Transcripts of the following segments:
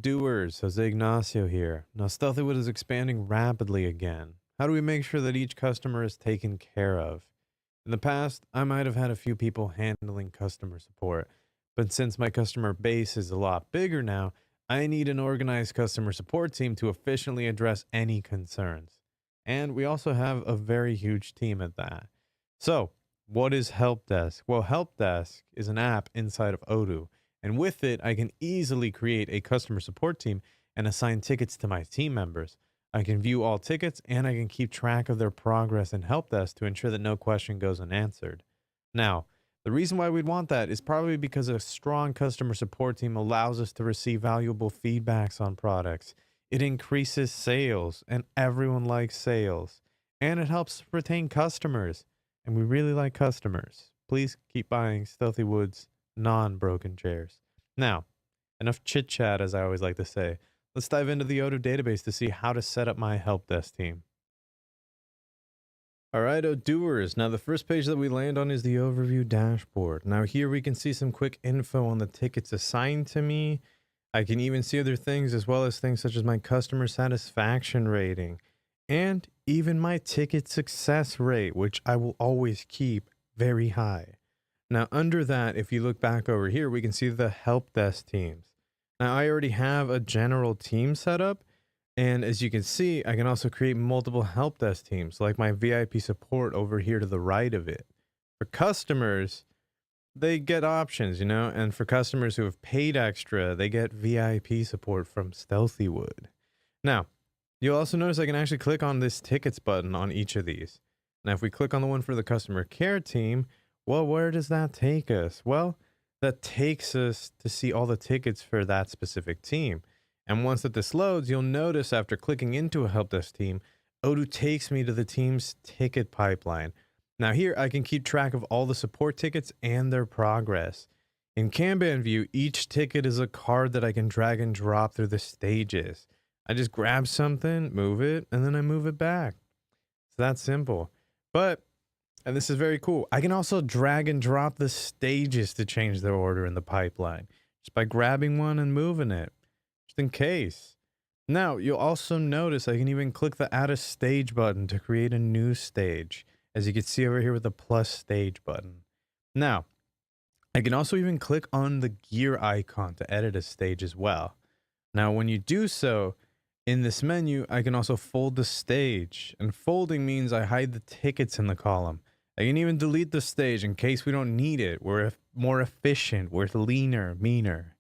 doers, Jose Ignacio here. Now, Stealthywood is expanding rapidly again. How do we make sure that each customer is taken care of? In the past, I might have had a few people handling customer support, but since my customer base is a lot bigger now, I need an organized customer support team to efficiently address any concerns. And we also have a very huge team at that. So, what is Helpdesk? Well, Helpdesk is an app inside of Odoo. And with it, I can easily create a customer support team and assign tickets to my team members. I can view all tickets and I can keep track of their progress in Helpdesk to ensure that no question goes unanswered. Now, the reason why we'd want that is probably because a strong customer support team allows us to receive valuable feedbacks on products. It increases sales, and everyone likes sales. And it helps retain customers. And we really like customers. Please keep buying Stealthywood's non-broken chairs. Now, enough chit-chat, as I always like to say. Let's dive into the Odoo database to see how to set up my Helpdesk team. All right, Odooers. Now, the first page that we land on is the overview dashboard. Now, here we can see some quick info on the tickets assigned to me. I can even see other things, as well as things such as my customer satisfaction rating and even my ticket success rate, which I will always keep very high. Now, under that, if you look back over here, we can see the Helpdesk teams. Now, I already have a general team set up, and as you can see, I can also create multiple Helpdesk teams, like my VIP support over here to the right of it. For customers, they get options, and for customers who have paid extra, they get VIP support from Stealthywood. Now, you'll also notice I can actually click on this tickets button on each of these. Now, if we click on the one for the customer care team, well, where does that take us? Well, that takes us to see all the tickets for that specific team. And once that this loads, you'll notice after clicking into a Helpdesk team, Odoo takes me to the team's ticket pipeline. Now here, I can keep track of all the support tickets and their progress. In Kanban view, each ticket is a card that I can drag and drop through the stages. I just grab something, move it, and then I move it back. It's that simple. And this is very cool, I can also drag and drop the stages to change their order in the pipeline, just by grabbing one and moving it, just in case. Now, you'll also notice I can even click the Add a Stage button to create a new stage, as you can see over here with the plus stage button. Now, I can also even click on the gear icon to edit a stage as well. Now, when you do so, in this menu, I can also fold the stage, and folding means I hide the tickets in the column. I can even delete the stage in case we don't need it. We're more efficient, we're leaner, meaner.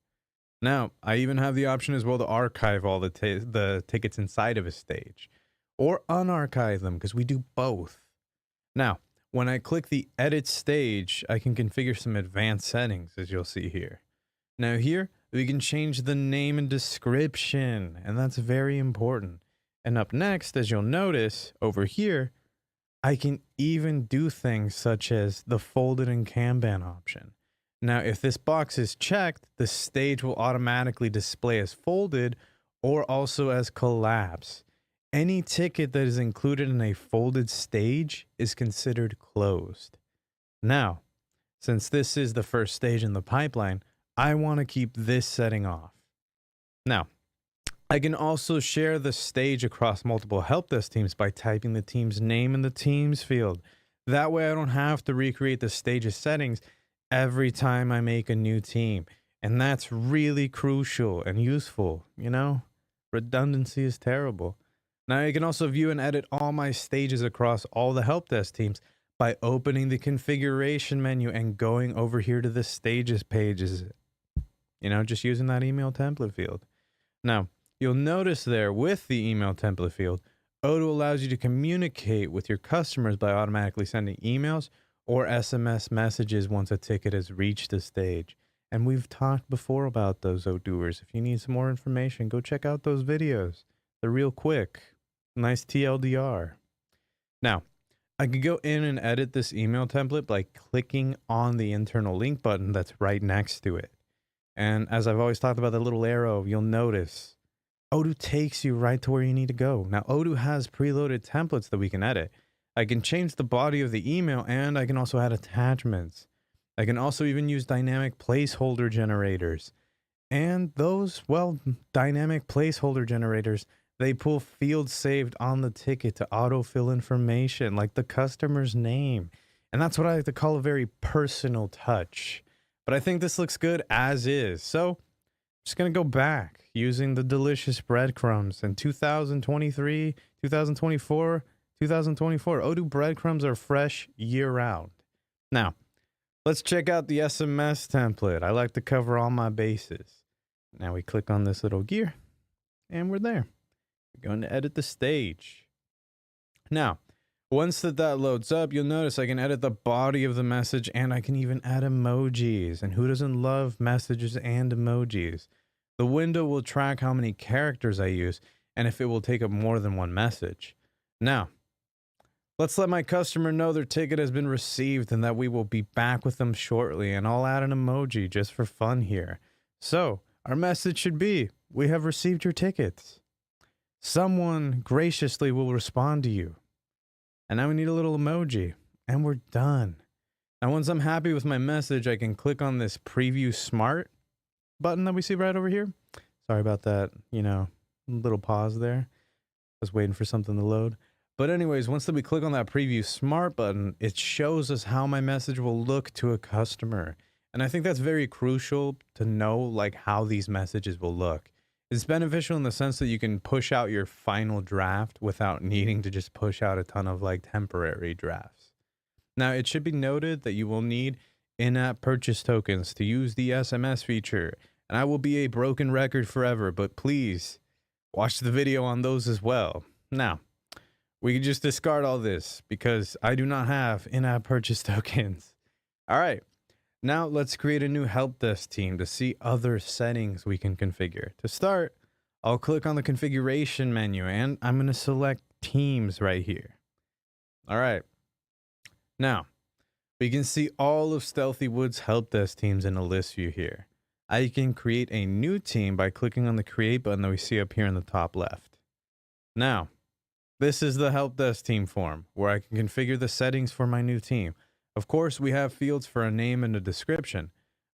Now, I even have the option as well to archive all the tickets inside of a stage, or unarchive them, because we do both. Now, when I click the edit stage, I can configure some advanced settings, as you'll see here. Now here, we can change the name and description, and that's very important. And up next, as you'll notice over here, I can even do things such as the folded and Kanban option. Now, if this box is checked, the stage will automatically display as folded or also as collapse. Any ticket that is included in a folded stage is considered closed. Now, since this is the first stage in the pipeline, I want to keep this setting off. Now, I can also share the stage across multiple Helpdesk teams by typing the team's name in the teams field. That way I don't have to recreate the stage's settings every time I make a new team. And that's really crucial and useful, Redundancy is terrible. Now I can also view and edit all my stages across all the Helpdesk teams by opening the configuration menu and going over here to the stages pages. Just using that email template field. Now, you'll notice there with the email template field, Odoo allows you to communicate with your customers by automatically sending emails or SMS messages once a ticket has reached the stage. And we've talked before about those, Odooers. If you need some more information, go check out those videos. They're real quick. Nice TLDR. Now, I could go in and edit this email template by clicking on the internal link button that's right next to it. And as I've always talked about the little arrow, you'll notice Odoo takes you right to where you need to go. Now, Odoo has preloaded templates that we can edit. I can change the body of the email, and I can also add attachments. I can also even use dynamic placeholder generators. And those, well, dynamic placeholder generators, they pull fields saved on the ticket to autofill information like the customer's name. And that's what I like to call a very personal touch. But I think this looks good as is. So I'm just going to go back using the delicious breadcrumbs in 2023, 2024, 2024. Odoo breadcrumbs are fresh year round. Now, let's check out the SMS template. I like to cover all my bases. Now we click on this little gear and we're there. We're going to edit the stage. Now, once that loads up, you'll notice I can edit the body of the message and I can even add emojis. And who doesn't love messages and emojis? The window will track how many characters I use and if it will take up more than one message. Now, let's let my customer know their ticket has been received and that we will be back with them shortly. And I'll add an emoji just for fun here. So, our message should be, we have received your tickets. Someone graciously will respond to you. And now we need a little emoji. And we're done. Now, once I'm happy with my message, I can click on this Preview Smart button that we see right over here. Sorry about that, little pause there. I was waiting for something to load. But anyways, once that we click on that Preview Smart button, it shows us how my message will look to a customer. And I think that's very crucial to know like how these messages will look. It's beneficial in the sense that you can push out your final draft without needing to just push out a ton of like temporary drafts. Now, it should be noted that you will need in-app purchase tokens to use the SMS feature. And I will be a broken record forever, but please watch the video on those as well. Now, we can just discard all this because I do not have in-app purchase tokens. All right. Now let's create a new help desk team to see other settings we can configure. To start, I'll click on the configuration menu and I'm going to select teams right here. All right. Now, we can see all of Stealthy Wood's help desk teams in a list view here. I can create a new team by clicking on the create button that we see up here in the top left. Now, this is the help desk team form where I can configure the settings for my new team. Of course, we have fields for a name and a description.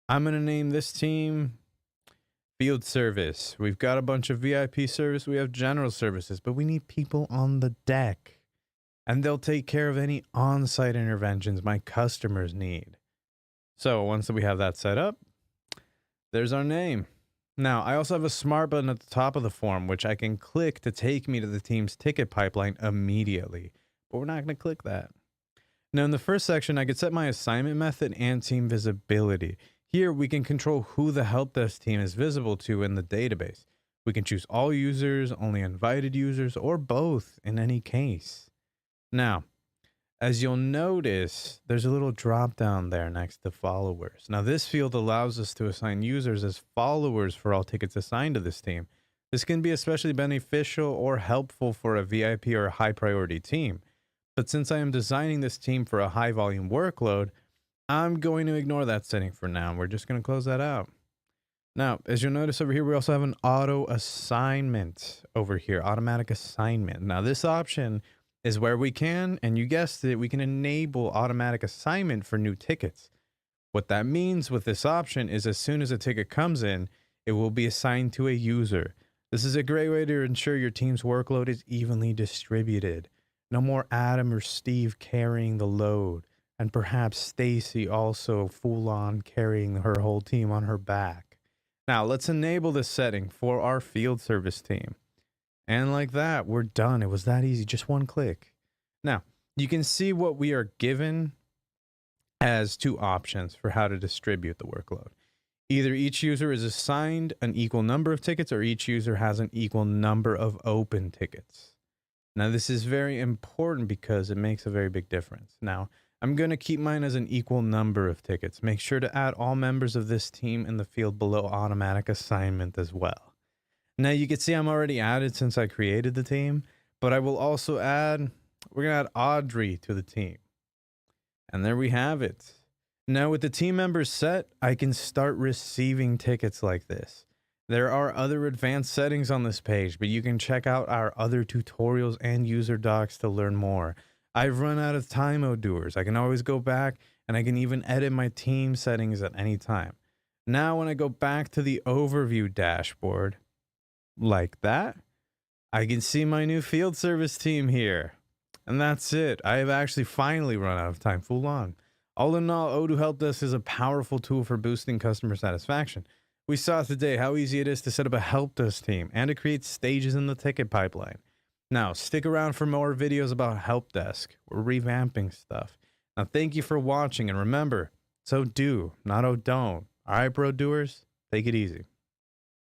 I'm going to name this team Field Service. We've got a bunch of VIP service. We have general services, but we need people on the deck. And they'll take care of any on-site interventions my customers need. So once we have that set up, there's our name. Now, I also have a smart button at the top of the form, which I can click to take me to the team's ticket pipeline immediately. But we're not going to click that. Now, in the first section, I could set my assignment method and team visibility. Here, we can control who the help desk team is visible to in the database. We can choose all users, only invited users, or both in any case. Now, as you'll notice, there's a little drop down there next to followers. Now, this field allows us to assign users as followers for all tickets assigned to this team. This can be especially beneficial or helpful for a VIP or a high priority team. But since I am designing this team for a high volume workload, I'm going to ignore that setting for now. We're just going to close that out. Now, as you'll notice over here, we also have an auto assignment over here, automatic assignment. Now, this option is where we can, and you guessed it, we can enable automatic assignment for new tickets. What that means with this option is as soon as a ticket comes in, it will be assigned to a user. This is a great way to ensure your team's workload is evenly distributed. No more Adam or Steve carrying the load, and perhaps Stacy also full on carrying her whole team on her back. Now let's enable this setting for our field service team. And like that, we're done. It was that easy, just one click. Now, you can see what we are given as two options for how to distribute the workload. Either each user is assigned an equal number of tickets or each user has an equal number of open tickets. Now, this is very important because it makes a very big difference. Now, I'm going to keep mine as an equal number of tickets. Make sure to add all members of this team in the field below automatic assignment as well. Now, you can see I'm already added since I created the team, but I will also add, we're going to add Audrey to the team. And there we have it. Now, with the team members set, I can start receiving tickets like this. There are other advanced settings on this page, but you can check out our other tutorials and user docs to learn more. I've run out of time, Odooers. I can always go back and I can even edit my team settings at any time. Now, when I go back to the overview dashboard, like that, I can see my new field service team here. And that's it. I have actually finally run out of time. Full on. All in all, Odoo Helpdesk is a powerful tool for boosting customer satisfaction. We saw today how easy it is to set up a Helpdesk team and to create stages in the ticket pipeline. Now, stick around for more videos about Helpdesk. We're revamping stuff. Now, thank you for watching, and remember, so do, not oh don't. All right, bro doers, take it easy.